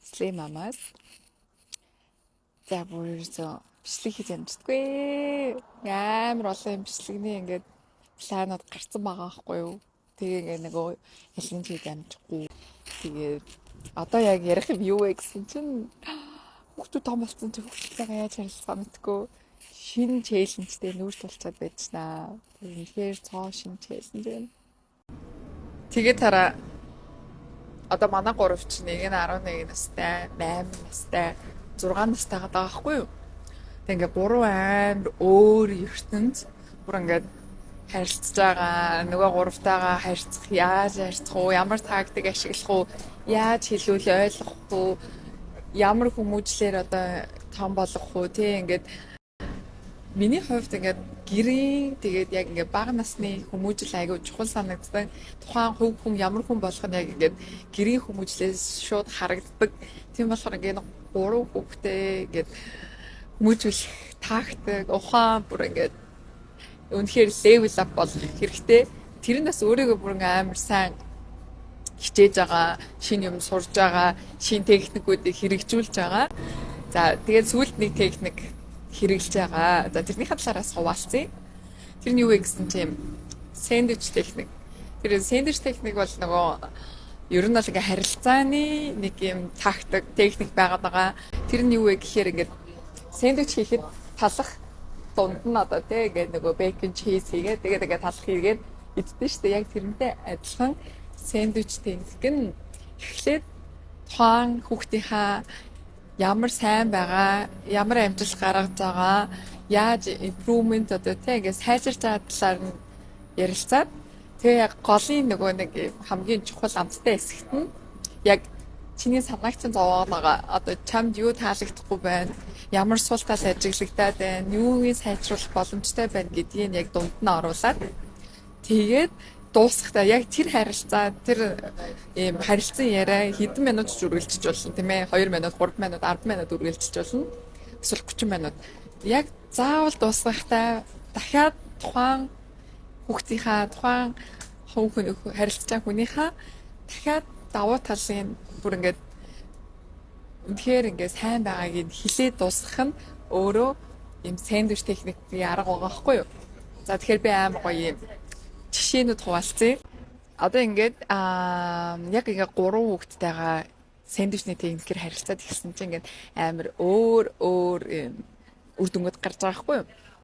Слей мамаас за бүрээс бичлэг хийж амжтгүй. Амар олон юм бичлэгний ингээд планууд гарсан байгаа байхгүй юу. Тэгээ ингээд нөгөө ялгын хийж амжихгүй. Тэгээд одоо яг ярих юм юу вэ гэсэн чинь хүүхдүүд том болсон чи хүүхдүүдтэйгээ яаж харилцах мэдгүй. Шинэ челленжтэй нүүрс тулчаад байжнаа. Тэгэхээр цоо шинэ челленж байна. Тэгээ тараа одоо манай гуравч нэг нь 11 настай, 8 настай, 6 настай байгаа байхгүй юу? Тэг ингээ гурав амар өөр ертөнд бүр ингээд харилцаж байгаа. Нөгөө гуравтайгаа харилцах, яаж харилцах уу, ямар тактик ашиглах уу, яаж хэлүүл ойлгох уу, ямар хүмүүжлэр одоо том болгох уу тий ингээд миний хувьд ингээд гэрийн тэгээд яг ингээд бага насны хүмүүжил айгүй чухал санагддаг. Тухайн хувь хүн ямар хүн болох нь яг ингээд гэрийн хүмүүжлээс шууд харагддаг. Тийм болохоор ингээд гурав хүүхдээ ингээд хүмүүжүүлэх тактик, ухаан бүр ингээд үнэхээр level up болох хэрэгтэй. Тэр нь бас өөрийгөө бүр амар сайн хичээж байгаа, шинэ юм сурж байгаа, шинэ техникүүдийг хэрэгжүүлж байгаа. За тэгээд сүүлд нэг техник хэрэгжилж байгаа. За тэрнийхээ талаараас хуваалцъя. Тэр нь юу вэ гэсэн чинь сэндвич техник. Тэр сэндвич техник бол нөгөө ер нь бол ингээ харилцааны нэг юм тактик, техник байгаад байгаа. Тэр нь юу вэ гэхээр ингээд сэндвич хийхэд талах дунд нь одоо тий ингээ нөгөө бэкон чиз хийгээд тэгээд талах хийгээд иддэг шүү дээ. Яг тэрнтэй адилхан сэндвич техник нь эхлээд тухайн хүүхдийнхаа ямар сайн байгаа, ямар амжилт гаргаж байгаа, яаж improvement одоо тийм ингээд сайжирч байгаа талаар нь ярилцаад тэгээ яг голын нөгөө нэг хамгийн чухал амттай хэсэгт нь яг чиний санаагчийн зовоогоо байгаа. Одоо чамд юу таалагдахгүй байна, ямар сул тал ажиглагдаад байна, юугийн сайжруулах боломжтой байна гэдгийг яг дунд нь оруулаад тэгээд дуусахдаа яг тэр харилцаа тэр ийм харилцан яриа хэдэн минут ч үргэлжлэж болно тийм ээ 2 минут 3 минут 10 минут үргэлжлэж болно эсвэл 30 минут яг заавал дуусгахдаа дахиад тухайн хүүхдийнхаа тухайн хүн харилцаж байгаа хүнийхээ дахиад давуу талын бүр ингээд үнэхээр ингээд сайн байгааг нь хилээд дуусгах нь өөрөө ийм сэндвич техникийн арга байгаа байхгүй юу. За тэгэхээр би амар гоё юм жишээнүүд хуваалцъя. Одоо ингээд яг ингээд 3 хүүхдтэйгээ сэндвичний техникээр харилцаад ирсэн чинь ингээд амар өөр үр дүнгууд гарч байгаа байхгүй юу?